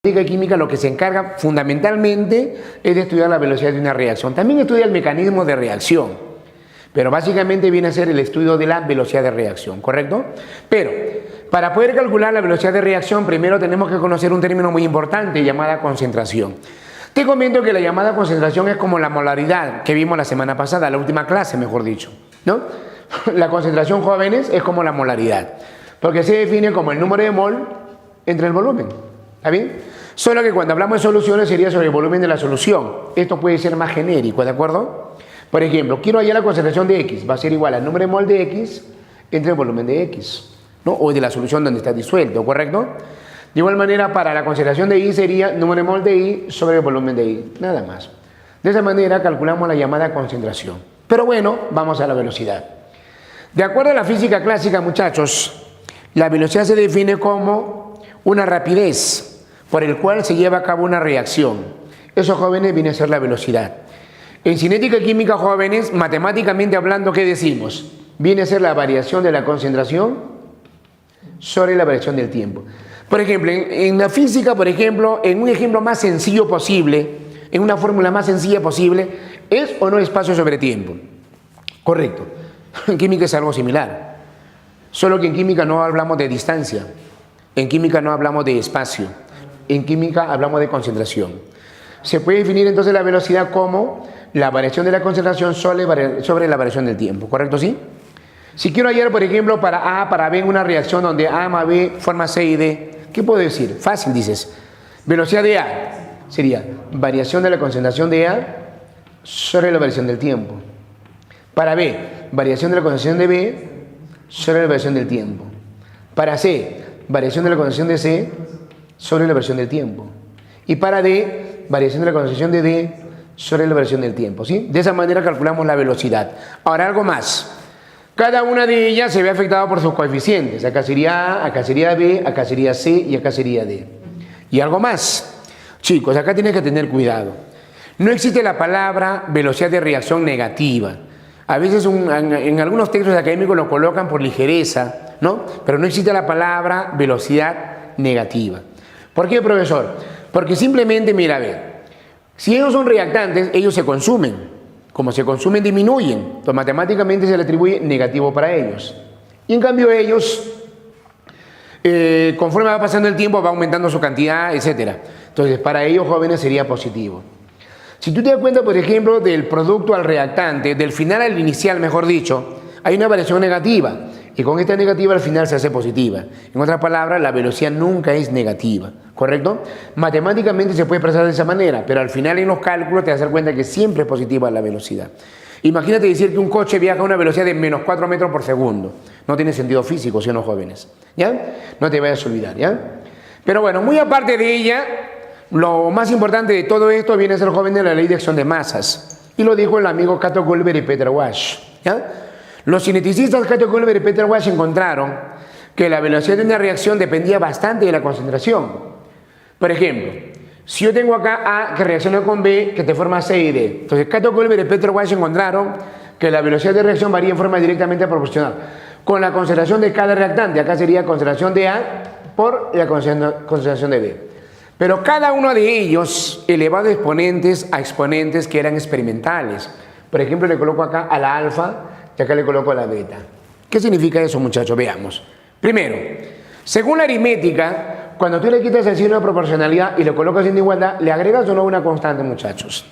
cinética y química lo que se encarga fundamentalmente es de estudiar la velocidad de una reacción. También estudia el mecanismo de reacción, pero básicamente viene a ser el estudio de la velocidad de reacción, ¿correcto? Pero para poder calcular la velocidad de reacción, primero tenemos que conocer un término muy importante llamada concentración. Te comento que la llamada concentración es como la molaridad que vimos la semana pasada, la última clase, mejor dicho, ¿no? La concentración, jóvenes, es como la molaridad, porque se define como el número de mol entre el volumen. ¿Está bien? Solo que cuando hablamos de soluciones sería sobre el volumen de la solución. Esto puede ser más genérico, ¿de acuerdo? Por ejemplo, quiero hallar la concentración de X. Va a ser igual al número de mol de X entre el volumen de X, ¿no? O de la solución donde está disuelto, ¿correcto? De igual manera, para la concentración de Y sería número de mol de Y sobre el volumen de Y. Nada más. De esa manera calculamos la llamada concentración. Pero bueno, vamos a la velocidad. De acuerdo a la física clásica, muchachos, la velocidad se define como una rapidez por el cual se lleva a cabo una reacción. Eso, jóvenes, viene a ser la velocidad. En cinética y química, jóvenes, matemáticamente hablando, ¿qué decimos? Viene a ser la variación de la concentración sobre la variación del tiempo. Por ejemplo, en la física, por ejemplo, en un ejemplo más sencillo posible, en una fórmula más sencilla posible, ¿es o no espacio sobre tiempo? Correcto. En química es algo similar. Solo que en química no hablamos de distancia. En química no hablamos de espacio. En química hablamos de concentración. Se puede definir entonces la velocidad como la variación de la concentración sobre la variación del tiempo. ¿Correcto? ¿Sí? Si quiero hallar, por ejemplo, para A, para B, una reacción donde A más B forma C y D, ¿qué puedo decir? Fácil, dices. Velocidad de A sería variación de la concentración de A sobre la variación del tiempo. Para B, variación de la concentración de B sobre la variación del tiempo. Para C, variación de la concentración de C sobre la variación del tiempo. Y para D, variación de la concentración de D sobre la variación del tiempo, ¿sí? De esa manera calculamos la velocidad. Ahora, algo más. Cada una de ellas se ve afectada por sus coeficientes. Acá sería A, acá sería B, acá sería C y acá sería D. Y algo más. Chicos, acá tienen que tener cuidado. No existe la palabra velocidad de reacción negativa. A veces en algunos textos académicos lo colocan por ligereza, ¿no? Pero no existe la palabra velocidad negativa. ¿Por qué, profesor? Porque simplemente, mira, a ver, si ellos son reactantes, ellos se consumen. Como se consumen, disminuyen. Entonces, matemáticamente se le atribuye negativo para ellos. Y en cambio ellos, conforme va pasando el tiempo, va aumentando su cantidad, etc. Entonces, para ellos, jóvenes, sería positivo. Si tú te das cuenta, por ejemplo, del producto al reactante, del final al inicial, mejor dicho, hay una variación negativa. Y con esta negativa al final se hace positiva. En otras palabras, la velocidad nunca es negativa, ¿correcto? Matemáticamente se puede expresar de esa manera, pero al final en los cálculos te vas a dar cuenta que siempre es positiva la velocidad. Imagínate decir que un coche viaja a una velocidad de menos 4 metros por segundo. No tiene sentido físico, ¿sí o no, jóvenes? ¿Ya? No te vayas a olvidar, ¿ya? Pero bueno, muy aparte de ella, lo más importante de todo esto viene a ser, joven, de la ley de acción de masas. Y lo dijo el amigo Cato Culver y Peter Wash, ¿ya? Los cineticistas Cato Culver y Peter Wash encontraron que la velocidad de una reacción dependía bastante de la concentración. Por ejemplo, si yo tengo acá A que reacciona con B que te forma C y D, entonces Cato Culver y Peter Wash encontraron que la velocidad de reacción varía en forma directamente proporcional con la concentración de cada reactante. Acá sería concentración de A por la concentración de B. Pero cada uno de ellos elevado exponentes a exponentes que eran experimentales. Por ejemplo, le coloco acá a la alfa y acá le coloco a la beta. ¿Qué significa eso, muchachos? Veamos. Primero, según la aritmética, cuando tú le quitas el signo de proporcionalidad y le colocas en igualdad, ¿le agregas o no una constante, muchachos?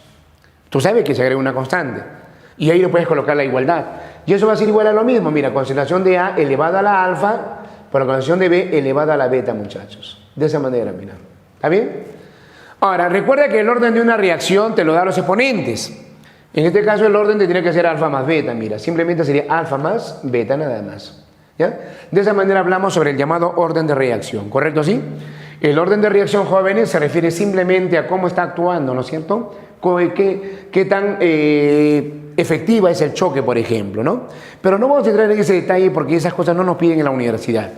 Tú sabes que se agrega una constante. Y ahí le puedes colocar la igualdad. Y eso va a ser igual a lo mismo. Mira, concentración de A elevada a la alfa por la concentración de B elevada a la beta, muchachos. De esa manera, mira. ¿Está bien? Ahora, recuerda que el orden de una reacción te lo da los exponentes. En este caso el orden tendría que ser alfa más beta, mira, simplemente sería alfa más beta nada más, ¿ya? De esa manera hablamos sobre el llamado orden de reacción, ¿correcto? ¿Sí? El orden de reacción, jóvenes, se refiere simplemente a cómo está actuando, ¿no es cierto? Qué tan efectiva es el choque, por ejemplo, ¿no? Pero no vamos a entrar en ese detalle porque esas cosas no nos piden en la universidad,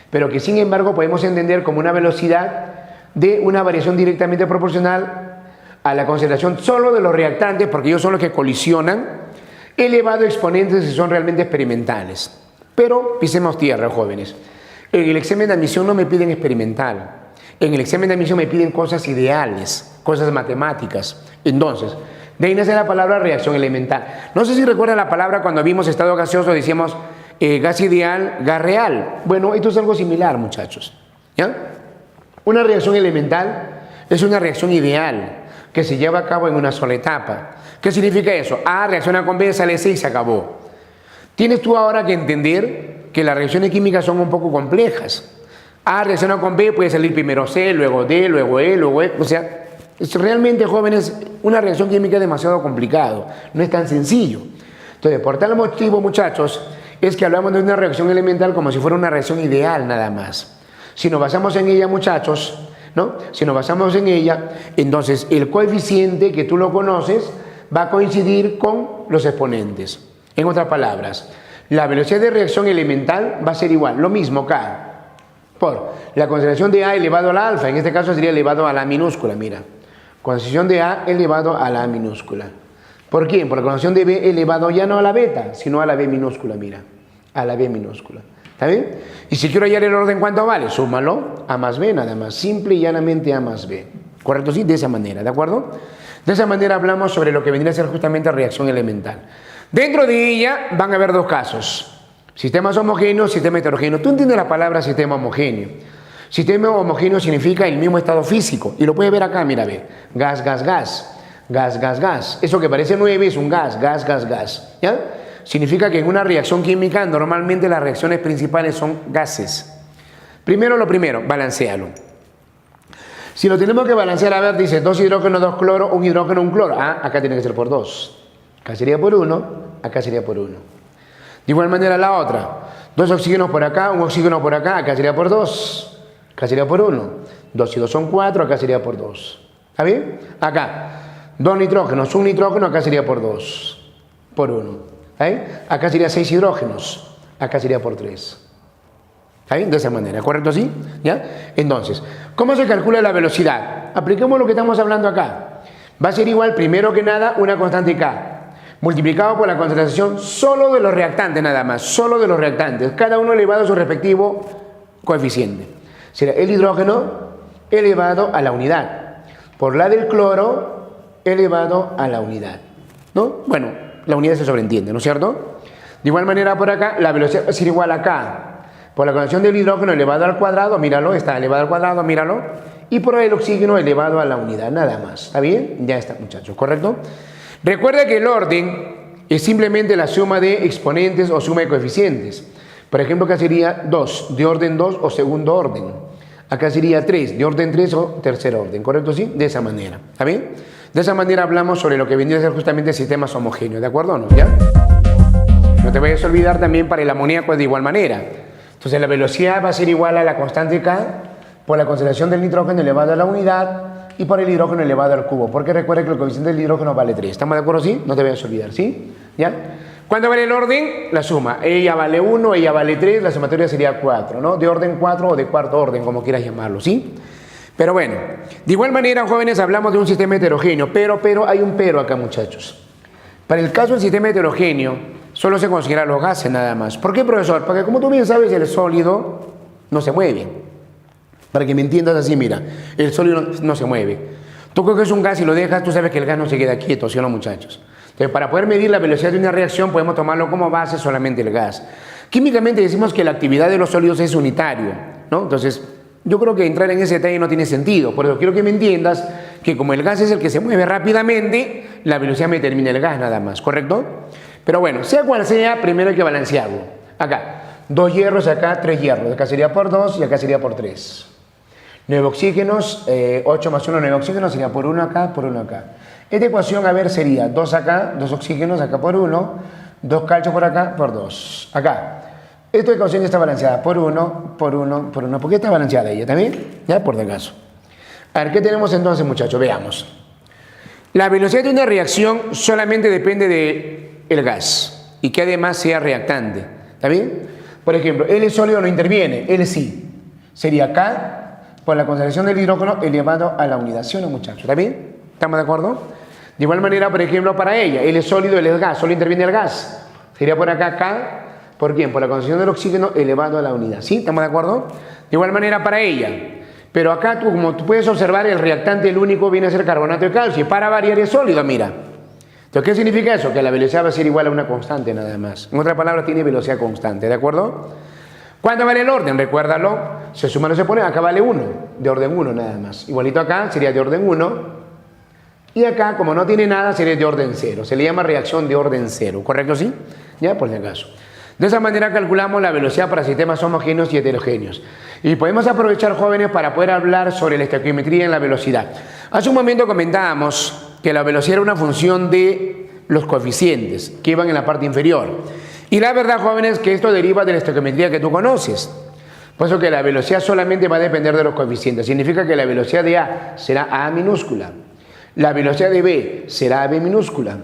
pero que sin embargo podemos entender como una velocidad de una variación directamente proporcional a la concentración solo de los reactantes, porque ellos son los que colisionan, elevado a exponentes si son realmente experimentales. Pero pisemos tierra, jóvenes. En el examen de admisión no me piden experimental. En el examen de admisión me piden cosas ideales, cosas matemáticas. Entonces, de ahí nace la palabra reacción elemental. No sé si recuerdan la palabra cuando vimos estado gaseoso, decíamos gas ideal, gas real. Bueno, esto es algo similar, muchachos. ¿Ya? Una reacción elemental es una reacción ideal que se lleva a cabo en una sola etapa. ¿Qué significa eso? A reacciona con B, sale C y se acabó. Tienes tú ahora que entender que las reacciones químicas son un poco complejas. A reacciona con B, puede salir primero C, luego D, luego E, luego E. O sea, realmente, jóvenes, una reacción química es demasiado complicado. No es tan sencillo. Entonces, por tal motivo, muchachos, es que hablamos de una reacción elemental como si fuera una reacción ideal nada más. Si nos basamos en ella, muchachos, ¿no? Si nos basamos en ella, entonces el coeficiente que tú lo conoces va a coincidir con los exponentes. En otras palabras, la velocidad de reacción elemental va a ser igual, lo mismo K, por la concentración de A elevado a la alfa, en este caso sería elevado a la minúscula, mira. Concentración de A elevado a la minúscula. ¿Por quién? Por la concentración de B elevado ya no a la beta, sino a la B minúscula, mira. A la B minúscula. ¿Está bien? Y si quiero hallar el orden, ¿cuánto vale? Súmalo, A más B nada más, simple y llanamente A más B. ¿Correcto? Sí, de esa manera, ¿de acuerdo? De esa manera hablamos sobre lo que vendría a ser justamente reacción elemental. Dentro de ella van a haber dos casos. Sistemas homogéneos, sistema heterogéneo. Tú entiendes la palabra sistema homogéneo. Sistema homogéneo significa el mismo estado físico. Y lo puedes ver acá, mira, ve. Gas, gas, gas. Gas, gas, gas. Eso que parece 9 es un gas, gas, gas, gas. ¿Ya? Significa que en una reacción química normalmente las reacciones principales son gases. Primero lo primero, balancealo. Si lo tenemos que balancear, a ver, dice 2 hidrógenos, 2 cloro, 1 hidrógeno, 1 cloro. Ah, acá tiene que ser por 2. Acá sería por 1, acá sería por 1. De igual manera la otra. 2 oxígenos por acá, 1 oxígeno por acá, acá sería por 2. Acá sería por 1. 2 y 2 son 4, acá sería por 2. ¿Está bien? Acá. 2 nitrógenos, 1 nitrógeno, acá sería por 2. Por 1. Acá sería 6 hidrógenos, acá sería por 3. ¿Está bien? De esa manera, ¿correcto? ¿Sí? ¿Ya? Entonces, ¿cómo se calcula la velocidad? Apliquemos lo que estamos hablando acá. Va a ser igual, primero que nada, una constante K, multiplicado por la concentración solo de los reactantes nada más, solo de los reactantes, cada uno elevado a su respectivo coeficiente. Será el hidrógeno elevado a la unidad, por la del cloro elevado a la unidad, ¿no? Bueno, la unidad se sobreentiende, ¿no es cierto? De igual manera por acá, la velocidad va a ser igual a K, por la concentración del hidrógeno elevado al cuadrado, míralo, está elevado al cuadrado, míralo, y por el oxígeno elevado a la unidad, nada más. ¿Está bien? Ya está, muchachos, ¿correcto? Recuerda que el orden es simplemente la suma de exponentes o suma de coeficientes. Por ejemplo, acá sería 2, de orden 2 o segundo orden. Acá sería 3, de orden 3 o tercer orden, ¿correcto? Sí, de esa manera. ¿Está bien? De esa manera hablamos sobre lo que vendría a ser justamente sistemas homogéneos, ¿de acuerdo o no? ¿Ya? No te vayas a olvidar también para el amoníaco es de igual manera. Entonces la velocidad va a ser igual a la constante K por la concentración del nitrógeno elevado a la unidad y por el hidrógeno elevado al cubo. Porque recuerda que el coeficiente del hidrógeno vale 3. ¿Estamos de acuerdo? ¿Sí? No te vayas a olvidar, ¿sí? ¿Ya? ¿Cuánto vale el orden? La suma. Ella vale 1, ella vale 3, la sumatoria sería 4, ¿no? De orden 4 o de cuarto orden, como quieras llamarlo, ¿sí? Pero bueno, de igual manera, jóvenes, hablamos de un sistema heterogéneo, pero hay un pero acá, muchachos. Para el caso del sistema heterogéneo, solo se consideran los gases nada más. ¿Por qué, profesor? Porque como tú bien sabes, el sólido no se mueve. Para que me entiendas así, mira, el sólido no se mueve. Tú coges un gas y lo dejas, tú sabes que el gas no se queda quieto, ¿sí o no, muchachos? Entonces, para poder medir la velocidad de una reacción, podemos tomarlo como base solamente el gas. Químicamente decimos que la actividad de los sólidos es unitario, ¿no? Entonces, yo creo que entrar en ese detalle no tiene sentido. Por eso quiero que me entiendas que como el gas es el que se mueve rápidamente, la velocidad me determina el gas nada más, ¿correcto? Pero bueno, sea cual sea, primero hay que balancearlo. Acá, 2 hierros, acá 3 hierros. Acá sería por 2 y acá sería por 3. 9 oxígenos, 8 más 1, 9 oxígenos, sería por 1 acá, por 1 acá. Esta ecuación, a ver, sería 2 acá, 2 oxígenos, acá por 1, 2 calcio por acá, por 2. Acá. Esta ecuación está balanceada por 1, por 1, por 1. ¿Por qué está balanceada ella también? Ya, por de caso. A ver, ¿qué tenemos entonces, muchachos? Veamos. La velocidad de una reacción solamente depende del gas y que además sea reactante. ¿Está bien? Por ejemplo, L sólido no interviene, L sí. Sería K por la concentración del hidrógeno elevado a la unidad. ¿Sí o no, muchachos? ¿Está bien? ¿Estamos de acuerdo? De igual manera, por ejemplo, para ella, L sólido, L es gas, solo interviene el gas. Sería por acá K. ¿Por quién? Por la concentración del oxígeno elevado a la unidad. ¿Sí? ¿Estamos de acuerdo? De igual manera para ella. Pero acá, como tú puedes observar, el reactante, el único, viene a ser carbonato de calcio. Y para variar es sólido, mira. Entonces, ¿qué significa eso? Que la velocidad va a ser igual a una constante nada más. En otras palabras, tiene velocidad constante, ¿de acuerdo? ¿Cuánto vale el orden? Recuérdalo. Se suma, no se pone. Acá vale 1, de orden 1 nada más. Igualito acá, sería de orden 1. Y acá, como no tiene nada, sería de orden 0. Se le llama reacción de orden 0, ¿correcto? ¿Sí? Ya, por si acaso. De esa manera calculamos la velocidad para sistemas homogéneos y heterogéneos. Y podemos aprovechar, jóvenes, para poder hablar sobre la estequiometría en la velocidad. Hace un momento comentábamos que la velocidad era una función de los coeficientes que iban en la parte inferior. Y la verdad, jóvenes, que esto deriva de la estequiometría que tú conoces. Por eso que la velocidad solamente va a depender de los coeficientes. Significa que la velocidad de A será A minúscula. La velocidad de B será B minúscula.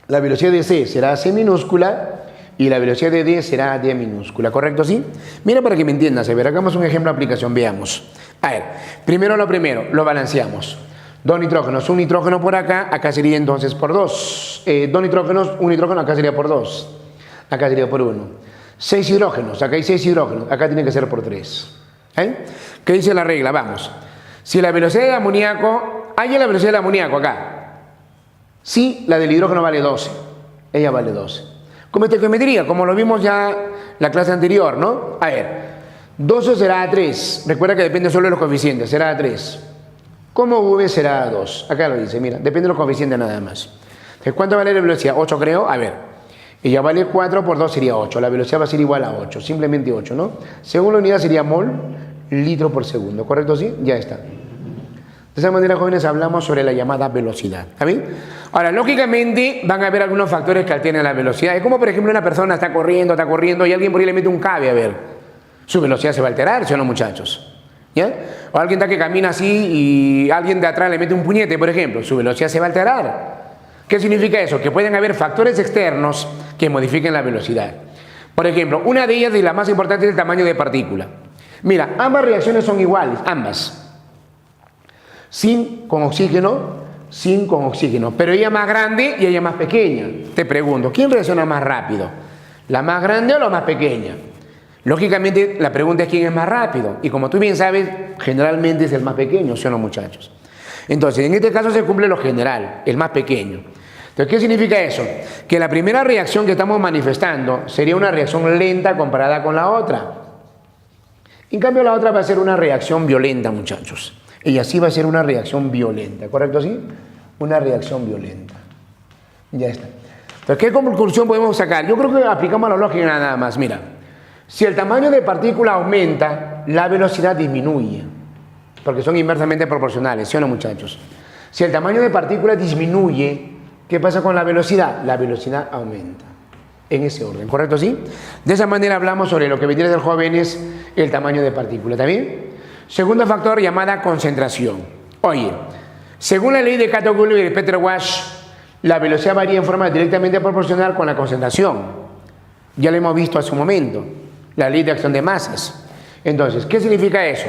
La velocidad de C será C minúscula. Y la velocidad de D será D minúscula, ¿correcto? ¿Sí? Mira para que me entiendas, a ver, hagamos un ejemplo de aplicación, veamos. A ver, primero lo balanceamos. 2 nitrógenos, un nitrógeno por acá, acá sería entonces por 2. 2 nitrógenos, un nitrógeno, acá sería por 2. Acá sería por 1. 6 hidrógenos, acá hay 6 hidrógenos, acá tiene que ser por 3. ¿Qué dice la regla? Vamos. Si la velocidad del amoníaco, hay la velocidad del amoníaco acá. Sí, la del hidrógeno vale 12. Ella vale 12. Como estequiometría, como lo vimos ya la clase anterior, ¿no? A ver, 12 será a 3. Recuerda que depende solo de los coeficientes, será a 3. Como V será a 2. Acá lo dice, mira, depende de los coeficientes nada más. Entonces, ¿cuánto vale la velocidad? 8 creo. A ver, ella vale 4 por 2 sería 8. La velocidad va a ser igual a 8, simplemente 8, ¿no? Según la unidad sería mol, litro por segundo, ¿correcto? ¿Sí? Ya está. De esa manera, jóvenes, hablamos sobre la llamada velocidad. ¿Está bien? Ahora, lógicamente, van a haber algunos factores que alteren la velocidad. Es como, por ejemplo, una persona está corriendo y alguien por ahí le mete un cabe, a ver. Su velocidad se va a alterar, ¿sí o no, muchachos? ¿Ya? O alguien está que camina así y alguien de atrás le mete un puñete, por ejemplo. Su velocidad se va a alterar. ¿Qué significa eso? Que pueden haber factores externos que modifiquen la velocidad. Por ejemplo, una de ellas y la más importante es el tamaño de partícula. Mira, ambas reacciones son iguales, ambas. Sin con oxígeno, sin con oxígeno. Pero ella más grande y ella más pequeña. Te pregunto, ¿quién reacciona más rápido? ¿La más grande o la más pequeña? Lógicamente, la pregunta es quién es más rápido. Y como tú bien sabes, generalmente es el más pequeño, ¿sí o no, muchachos? Entonces, en este caso se cumple lo general, el más pequeño. Entonces, ¿qué significa eso? Que la primera reacción que estamos manifestando sería una reacción lenta comparada con la otra. En cambio, la otra va a ser una reacción violenta, muchachos. Y así va a ser una reacción violenta, ¿correcto? ¿Sí? Una reacción violenta. Ya está. Entonces, ¿qué conclusión podemos sacar? Yo creo que aplicamos la lógica nada más. Mira, si el tamaño de partícula aumenta, la velocidad disminuye. Porque son inversamente proporcionales, ¿sí o no, muchachos? Si el tamaño de partícula disminuye, ¿qué pasa con la velocidad? La velocidad aumenta. En ese orden, ¿correcto? ¿Sí? De esa manera hablamos sobre lo que vendría a ser, jóvenes, el tamaño de partícula. ¿Está bien? Segundo factor, llamada concentración. Oye, según la ley de Kato-Gulley y de Peter-Wash, la velocidad varía en forma directamente proporcional con la concentración. Ya lo hemos visto hace un momento, la ley de acción de masas. Entonces, ¿qué significa eso?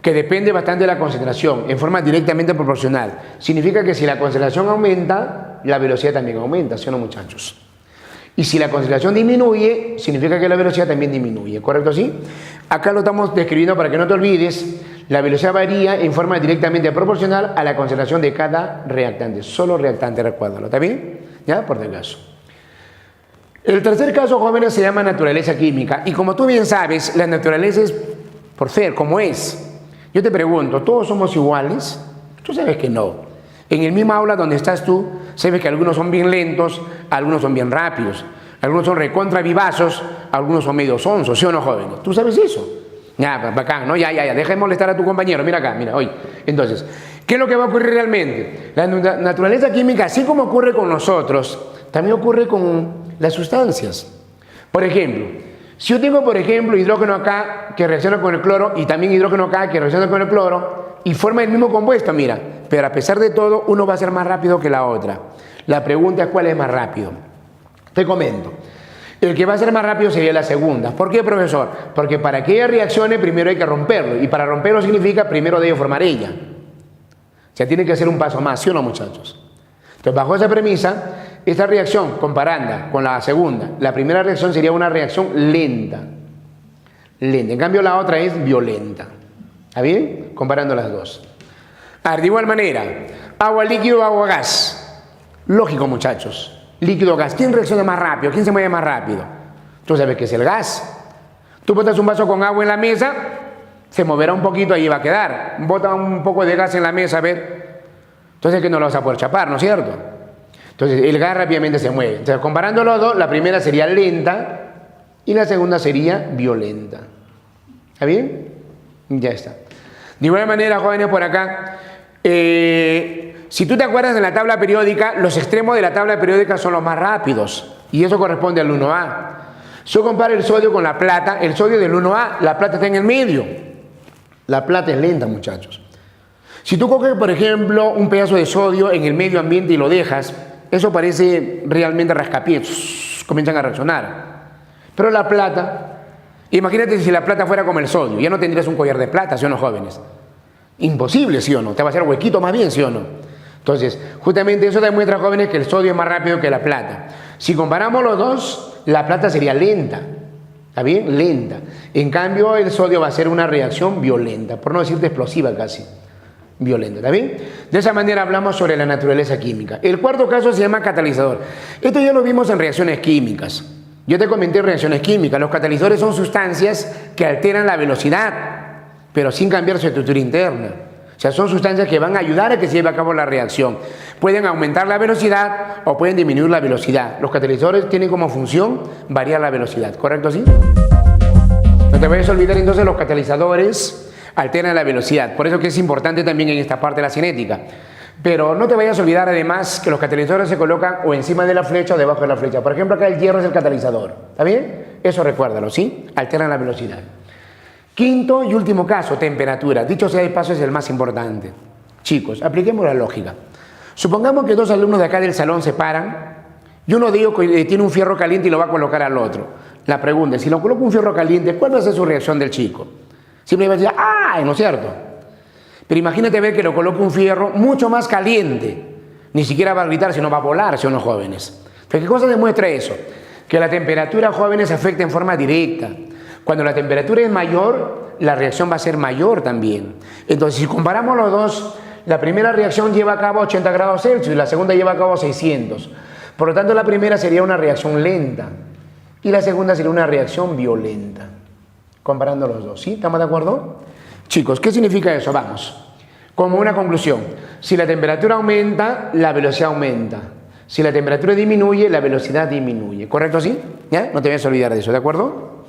Que depende bastante de la concentración, en forma directamente proporcional. Significa que si la concentración aumenta, la velocidad también aumenta, ¿sí o no, muchachos? Y si la concentración disminuye, significa que la velocidad también disminuye, ¿correcto? ¿Sí? Acá lo estamos describiendo para que no te olvides. La velocidad varía en forma directamente proporcional a la concentración de cada reactante. Solo reactante, recuérdalo, ¿está bien? ¿Ya? Por si acaso. El tercer caso, jóvenes, se llama naturaleza química. Y como tú bien sabes, la naturaleza es por ser, como es. Yo te pregunto, ¿todos somos iguales? Tú sabes que no. En el mismo aula donde estás tú, sabes que algunos son bien lentos, algunos son bien rápidos, algunos son recontra vivazos, algunos son medio sonsos, ¿sí o no, jóvenes? ¿Tú sabes eso? Ya, bacán, ¿no? Ya, deja de molestar a tu compañero, mira acá, mira, oye. Entonces, ¿qué es lo que va a ocurrir realmente? La naturaleza química, así como ocurre con nosotros, también ocurre con las sustancias. Por ejemplo, si yo tengo, por ejemplo, hidrógeno acá que reacciona con el cloro y también hidrógeno acá que reacciona con el cloro y forma el mismo compuesto, mira, pero a pesar de todo, uno va a ser más rápido que la otra. La pregunta es cuál es más rápido. Te comento. El que va a ser más rápido sería la segunda. ¿Por qué, profesor? Porque para que ella reaccione, primero hay que romperlo. Y para romperlo significa, primero debe formar ella. O sea, tiene que hacer un paso más, ¿sí o no, muchachos? Entonces, bajo esa premisa, esta reacción, comparanda con la segunda, la primera reacción sería una reacción lenta. En cambio, la otra es violenta. ¿Está bien? Comparando las dos. A ver, de igual manera, agua líquido, agua gas. Lógico, muchachos. Líquido, gas. ¿Quién reacciona más rápido? ¿Quién se mueve más rápido? Tú sabes que es el gas. Tú botas un vaso con agua en la mesa, se moverá un poquito, ahí va a quedar. Bota un poco de gas en la mesa, a ver. Entonces que no lo vas a poder chapar, ¿no es cierto? Entonces el gas rápidamente se mueve. Entonces, comparando los dos, la primera sería lenta y la segunda sería violenta. ¿Está bien? Ya está. De igual manera, jóvenes, por acá, si tú te acuerdas de la tabla periódica, los extremos de la tabla periódica son los más rápidos y eso corresponde al 1A. Si yo comparo el sodio con la plata, el sodio del 1A, la plata está en el medio. La plata es lenta, muchachos. Si tú coges, por ejemplo, un pedazo de sodio en el medio ambiente y lo dejas, eso parece realmente rascapiés, comienzan a reaccionar. Pero la plata, imagínate si la plata fuera como el sodio, ya no tendrías un collar de plata, ¿sí o no, jóvenes? Imposible, ¿sí o no? Te va a hacer huequito más bien, ¿sí o no? Entonces, justamente eso demuestra, jóvenes, que el sodio es más rápido que la plata. Si comparamos los dos, la plata sería lenta, ¿está bien? Lenta. En cambio, el sodio va a ser una reacción violenta, por no decirte explosiva casi. Violenta, ¿está bien? De esa manera hablamos sobre la naturaleza química. El cuarto caso se llama catalizador. Esto ya lo vimos en reacciones químicas. Yo te comenté reacciones químicas. Los catalizadores son sustancias que alteran la velocidad, pero sin cambiar su estructura interna. O sea, son sustancias que van a ayudar a que se lleve a cabo la reacción. Pueden aumentar la velocidad o pueden disminuir la velocidad. Los catalizadores tienen como función variar la velocidad, ¿correcto así? No te vayas a olvidar entonces, los catalizadores alteran la velocidad. Por eso que es importante también en esta parte de la cinética. Pero no te vayas a olvidar además que los catalizadores se colocan o encima de la flecha o debajo de la flecha. Por ejemplo, acá el hierro es el catalizador. ¿Está bien? Eso recuérdalo, ¿sí? Alteran la velocidad. Quinto y último caso, temperatura. Dicho sea de paso, es el más importante. Chicos, apliquemos la lógica. Supongamos que dos alumnos de acá del salón se paran y uno de ellos tiene un fierro caliente y lo va a colocar al otro. La pregunta es, si lo coloca un fierro caliente, ¿cuál va a ser su reacción del chico? Siempre va a decir, ¡ay! ¿No es cierto? Pero imagínate ver que lo coloca un fierro mucho más caliente. Ni siquiera va a gritar, sino va a volar, si no, jóvenes. ¿Pero qué cosa demuestra eso? Que la temperatura, jóvenes, afecta en forma directa. Cuando la temperatura es mayor, la reacción va a ser mayor también. Entonces, si comparamos los dos, la primera reacción lleva a cabo a 80 grados Celsius y la segunda lleva a cabo a 600. Por lo tanto, la primera sería una reacción lenta y la segunda sería una reacción violenta. Comparando los dos, ¿sí? ¿Estamos de acuerdo? Chicos, ¿qué significa eso? Vamos. Como una conclusión. Si la temperatura aumenta, la velocidad aumenta. Si la temperatura disminuye, la velocidad disminuye. ¿Correcto así? ¿Ya? No te vayas a olvidar de eso, ¿de acuerdo?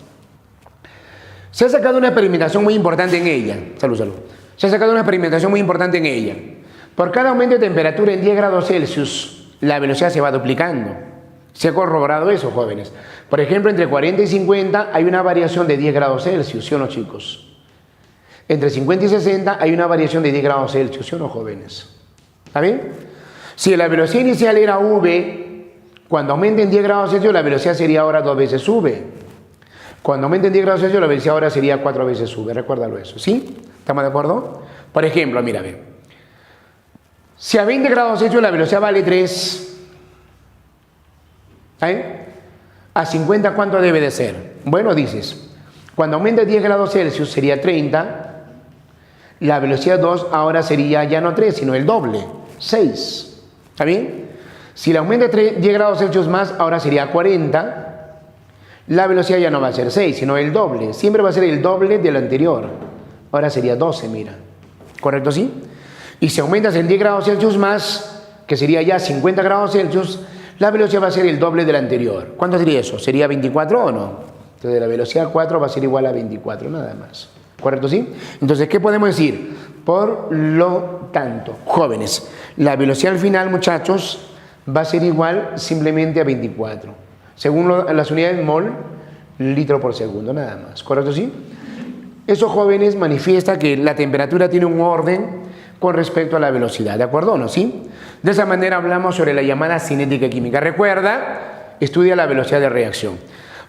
Se ha sacado una experimentación muy importante en ella. Salud, salud. Se ha sacado una experimentación muy importante en ella. Por cada aumento de temperatura en 10 grados Celsius, la velocidad se va duplicando. Se ha corroborado eso, jóvenes. Por ejemplo, entre 40 y 50 hay una variación de 10 grados Celsius, ¿sí o no, chicos? Entre 50 y 60 hay una variación de 10 grados Celsius, ¿sí o no, jóvenes? ¿Está bien? Si la velocidad inicial era v, cuando aumenta en 10 grados Celsius, la velocidad sería ahora 2 veces v. Cuando aumenta en 10 grados Celsius, la velocidad ahora sería 4 veces v. Recuérdalo eso, ¿sí? ¿Estamos de acuerdo? Por ejemplo, mira, ve. Si a 20 grados Celsius la velocidad vale 3, a 50, ¿cuánto debe de ser? Bueno, dices, cuando aumenta 10 grados Celsius sería 30, la velocidad 2 ahora sería ya no 3, sino el doble, 6. ¿Está bien? Si le aumenta 10 grados Celsius más, ahora sería 40, la velocidad ya no va a ser 6, sino el doble. Siempre va a ser el doble de lo anterior. Ahora sería 12, mira. ¿Correcto, sí? Y si aumentas en 10 grados Celsius más, que sería ya 50 grados Celsius, la velocidad va a ser el doble de la anterior. ¿Cuánto sería eso? ¿Sería 24 o no? Entonces la velocidad 4 va a ser igual a 24, nada más. ¿Correcto, sí? Entonces, ¿qué podemos decir? Por lo tanto, jóvenes, la velocidad al final, muchachos, va a ser igual simplemente a 24. Según las unidades mol, litro por segundo, nada más. ¿Correcto, sí? Eso, jóvenes, manifiesta que la temperatura tiene un orden con respecto a la velocidad, ¿de acuerdo o no? ¿Sí? De esa manera hablamos sobre la llamada cinética química. Recuerda, estudia la velocidad de reacción.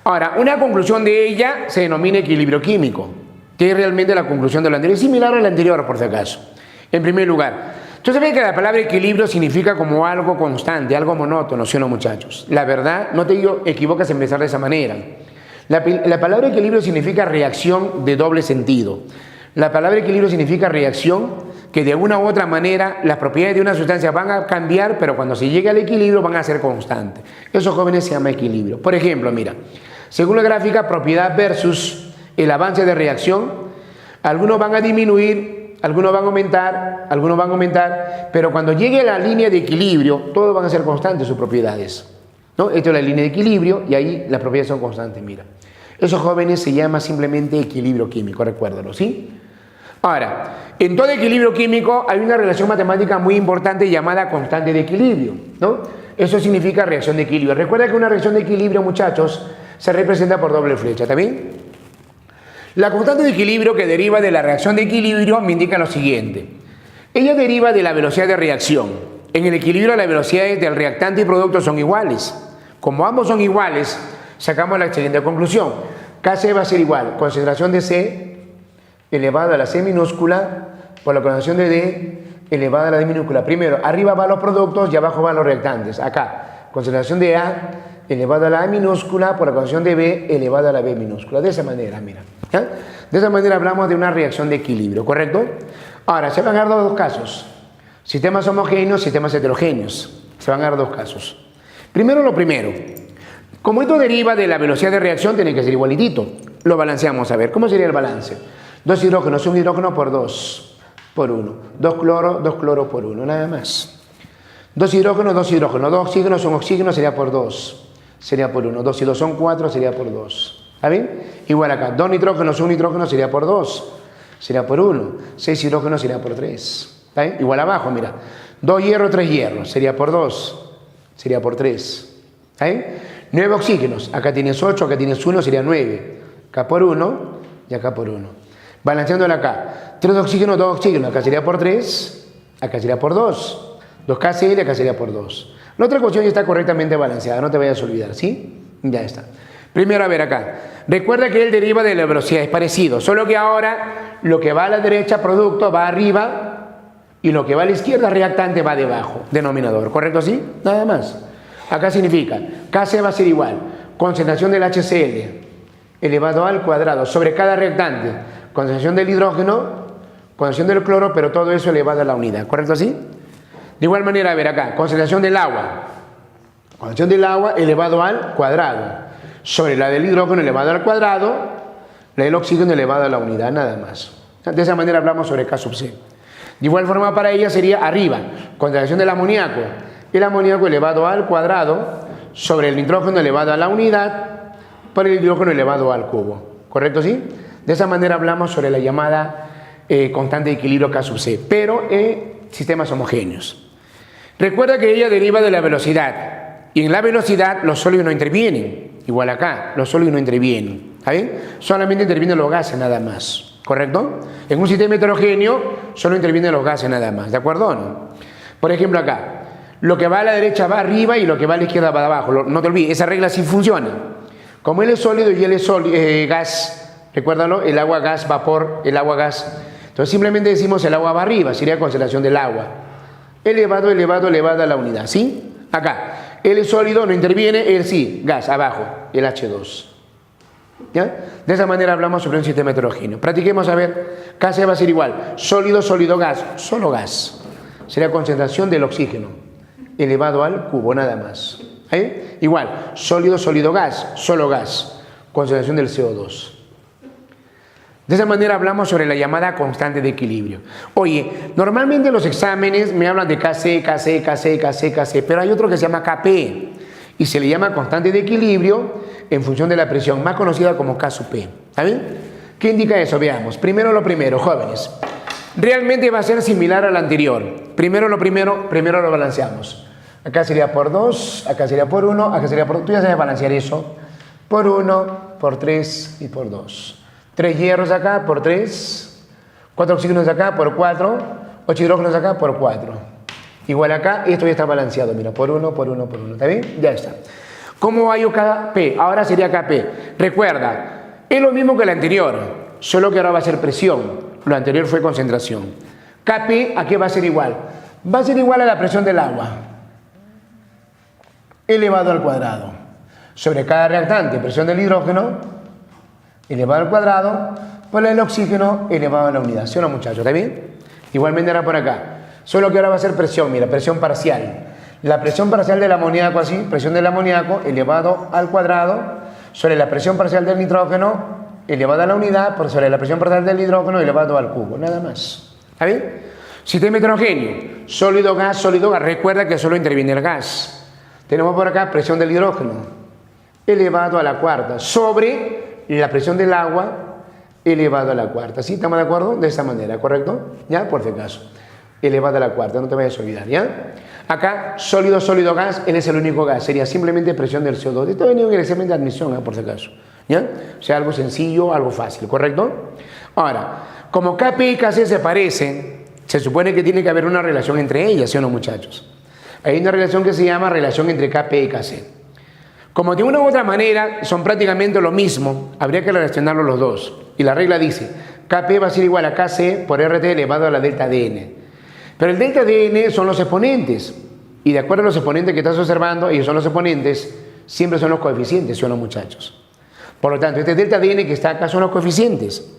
Ahora, una conclusión de ella se denomina equilibrio químico, que es realmente la conclusión de lo anterior. Es similar a la anterior, por si acaso. En primer lugar, tú sabes que la palabra equilibrio significa como algo constante, algo monótono, ¿sí o no, muchachos? La verdad, no te digo equivocas en pensar de esa manera. La palabra equilibrio significa reacción de doble sentido. La palabra equilibrio significa reacción, que de una u otra manera las propiedades de una sustancia van a cambiar, pero cuando se llegue al equilibrio van a ser constantes. Esos jóvenes se llama equilibrio. Por ejemplo, mira, según la gráfica, propiedad versus el avance de reacción, algunos van a disminuir, algunos van a aumentar, pero cuando llegue a la línea de equilibrio, todos van a ser constantes sus propiedades, ¿no? Esto es la línea de equilibrio y ahí las propiedades son constantes, mira. Esos jóvenes se llama simplemente equilibrio químico, recuérdalo, ¿sí? Ahora, en todo equilibrio químico hay una relación matemática muy importante llamada constante de equilibrio, ¿no? Eso significa reacción de equilibrio. Recuerda que una reacción de equilibrio, muchachos, se representa por doble flecha, ¿está bien? La constante de equilibrio que deriva de la reacción de equilibrio me indica lo siguiente. Ella deriva de la velocidad de reacción. En el equilibrio las velocidades del reactante y producto son iguales. Como ambos son iguales, sacamos la siguiente conclusión. Kc va a ser igual, concentración de C elevado a la C minúscula por la concentración de D elevado a la D minúscula. Primero, arriba van los productos y abajo van los reactantes. Acá, concentración de A elevado a la A minúscula por la concentración de B elevado a la B minúscula. De esa manera, mira. ¿Ya? De esa manera hablamos de una reacción de equilibrio, ¿correcto? Ahora, se van a dar dos casos. Sistemas homogéneos, sistemas heterogéneos. Se van a dar dos casos. Primero lo primero. Como esto deriva de la velocidad de reacción, tiene que ser igualitito. Lo balanceamos a ver. ¿Cómo sería el balance? 2 hidrógenos, un hidrógeno por 2 por 1. 2 cloro por 1, nada más. 2 hidrógenos, 2 hidrógenos. 2 oxígenos, un oxígeno sería por 2. Sería por 1. 2 y 2 son 4, sería por 2. ¿Está bien? Igual acá. 2 nitrógenos, un nitrógeno sería por 2. Sería por 1. 6 hidrógenos sería por 3. ¿Está bien? Igual abajo, mira. 2 hierros, 3 hierros. Sería por 2. Sería por 3. ¿Está bien? 9 oxígenos. Acá tienes 8, acá tienes 1, sería 9. Acá por 1 y acá por 1. Balanceándolo acá. 3 oxígenos, 2 oxígenos. Acá sería por 3. Acá sería por 2. 2 KCl, acá sería por 2. La otra ecuación ya está correctamente balanceada. No te vayas a olvidar, ¿sí? Ya está. Primero, a ver acá. Recuerda que él deriva de la velocidad. Es parecido. Solo que ahora lo que va a la derecha, producto, va arriba. Y lo que va a la izquierda, reactante, va debajo. Denominador. ¿Correcto así? Nada más. Acá significa. Kc va a ser igual. Concentración del HCl elevado al cuadrado sobre cada reactante. Concentración del hidrógeno, concentración del cloro, pero todo eso elevado a la unidad. ¿Correcto así? De igual manera, a ver acá, concentración del agua. Concentración del agua elevado al cuadrado. Sobre la del hidrógeno elevado al cuadrado, la del oxígeno elevado a la unidad, nada más. De esa manera hablamos sobre K sub C. De igual forma para ella sería arriba, concentración del amoníaco. El amoníaco elevado al cuadrado, sobre el nitrógeno elevado a la unidad, por el hidrógeno elevado al cubo. ¿Correcto así? De esa manera hablamos sobre la llamada constante de equilibrio K sub C, pero en sistemas homogéneos. Recuerda que ella deriva de la velocidad, y en la velocidad los sólidos no intervienen. Igual acá, los sólidos no intervienen. ¿Está bien? Solamente intervienen los gases nada más. ¿Correcto? En un sistema heterogéneo solo intervienen los gases nada más. ¿De acuerdo o no? Por ejemplo acá, lo que va a la derecha va arriba y lo que va a la izquierda va abajo. No te olvides, esa regla sí funciona. Como él es sólido y él es gas, recuérdalo, el agua, gas, vapor, el agua, gas. Entonces simplemente decimos el agua va arriba, sería concentración del agua. Elevado, elevado, elevado a la unidad, ¿sí? Acá, él es sólido, no interviene, él sí, gas, abajo, el H2. ¿Ya? De esa manera hablamos sobre un sistema heterogéneo. Practiquemos a ver, Kc va a ser igual, sólido, sólido, gas, solo gas. Sería concentración del oxígeno, elevado al cubo, nada más. ¿Eh? Igual, sólido, sólido, gas, solo gas, concentración del CO2. De esa manera hablamos sobre la llamada constante de equilibrio. Oye, normalmente los exámenes me hablan de Kc, Kc, Kc, Kc, Kc, pero hay otro que se llama Kp y se le llama constante de equilibrio en función de la presión, más conocida como K sub P. ¿Está bien? ¿Qué indica eso? Veamos. Primero lo primero, jóvenes. Realmente va a ser similar al anterior. Primero lo balanceamos. Acá sería por 2, acá sería por 1, acá sería por... Tú ya sabes balancear eso. Por 1, por 3 y por 2. 3 hierros acá por 3, 4 oxígenos acá por 4, 8 hidrógenos acá por 4. Igual acá, esto ya está balanceado, mira, por 1, por 1, por 1, ¿está bien? Ya está. ¿Cómo hay Kp? Ahora sería Kp. Recuerda, es lo mismo que el anterior, solo que ahora va a ser presión. Lo anterior fue concentración. Kp, ¿a qué va a ser igual? Va a ser igual a la presión del agua, elevado al cuadrado. Sobre cada reactante, presión del hidrógeno, elevado al cuadrado, por el oxígeno elevado a la unidad. ¿Sí o no, muchachos? ¿Está bien? Igualmente ahora por acá. Solo que ahora va a ser presión, mira, presión parcial. La presión parcial del amoníaco, así, presión del amoníaco elevado al cuadrado sobre la presión parcial del nitrógeno elevado a la unidad por sobre la presión parcial del hidrógeno elevado al cubo. Nada más. ¿Está bien? Sistema heterogéneo. Sólido, gas, sólido, gas. Recuerda que solo interviene el gas. Tenemos por acá presión del hidrógeno elevado a la cuarta sobre la presión del agua elevado a la cuarta. ¿Sí? ¿Estamos de acuerdo? De esa manera, ¿correcto? ¿Ya? Por si acaso. Elevado a la cuarta, no te vayas a olvidar, ¿ya? Acá, sólido, sólido, gas, él es el único gas. Sería simplemente presión del CO2. Esto ha venido en el examen de admisión, por si acaso, ¿ya? O sea, algo sencillo, algo fácil, ¿correcto? Ahora, como Kp y Kc se parecen, se supone que tiene que haber una relación entre ellas, ¿sí o no, muchachos? Hay una relación que se llama relación entre Kp y Kc. Como de una u otra manera son prácticamente lo mismo, habría que relacionarlos los dos. Y la regla dice, Kp va a ser igual a Kc por RT elevado a la delta Dn. Pero el delta Dn son los exponentes. Y de acuerdo a los exponentes que estás observando, ellos son los exponentes, siempre son los coeficientes, ¿sí o no, muchachos? Por lo tanto, este delta Dn que está acá son los coeficientes.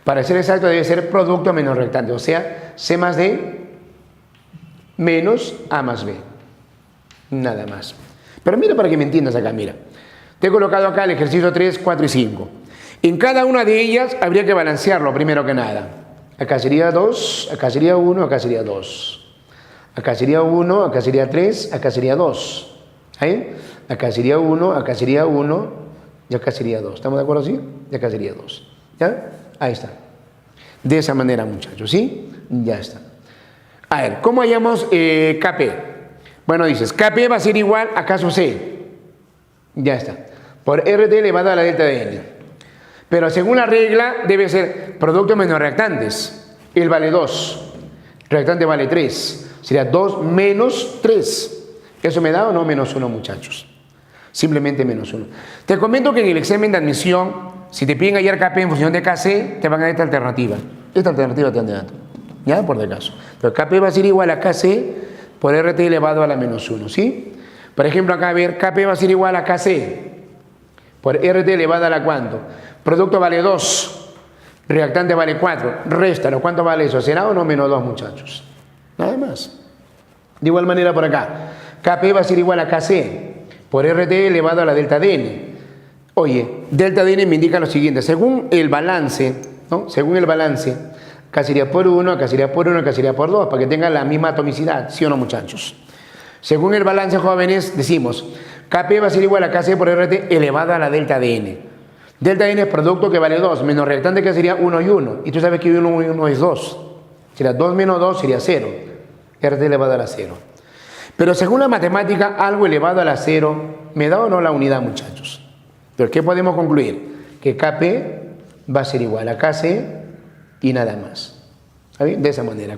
Para ser exacto, debe ser producto menos reactante, o sea, C más D menos A más B. Nada más. Pero mira para que me entiendas acá, mira. Te he colocado acá el ejercicio 3, 4 y 5. En cada una de ellas habría que balancearlo primero que nada. Acá sería 2, acá sería 1, acá sería 2. Acá sería 1, acá sería 3, acá sería 2. ¿Ahí? Acá sería 1, acá sería 1 y acá sería 2. ¿Estamos de acuerdo así? Y acá sería 2. ¿Ya? Ahí está. De esa manera, muchachos, ¿sí? Ya está. A ver, ¿cómo hallamos Kp? Bueno, dices, Kp va a ser igual a K sub C. Ya está. Por RT elevado a la delta Dn. Pero según la regla, debe ser producto menos reactantes. Él vale 2. Reactante vale 3. Sería 2 menos 3. ¿Eso me da o no menos 1, muchachos? Simplemente menos 1. Te comento que en el examen de admisión, si te piden hallar Kp en función de Kc, te van a dar esta alternativa. Esta alternativa te han dado. ¿Ya? Por de caso. Pero Kp va a ser igual a Kc por RT elevado a la menos 1. ¿Sí? Por ejemplo, acá a ver, Kp va a ser igual a Kc por RT elevado a la ¿cuánto? Producto vale 2. Reactante vale 4. Réstalo. ¿Cuánto vale eso? ¿Será o no menos 2, muchachos? Nada más. De igual manera por acá. Kp va a ser igual a Kc por RT elevado a la delta Dn. Oye, delta Dn me indica lo siguiente. Según el balance, ¿no? Según el balance, acá sería por 1, acá sería por 1, acá sería por 2, para que tengan la misma atomicidad, ¿sí o no, muchachos? Según el balance, jóvenes, decimos, Kp va a ser igual a Kc por RT elevado a la delta Dn. Delta Dn es producto que vale 2, menos reactante que sería 1 y 1. Y tú sabes que 1 y 1 es 2. Sería 2 menos 2 sería 0. RT elevado a la 0. Pero según la matemática, algo elevado a la 0, ¿me da o no la unidad, muchachos? Pero ¿qué podemos concluir? Que Kp va a ser igual a Kc y nada más. ¿Está bien? De esa manera, ¿correcto?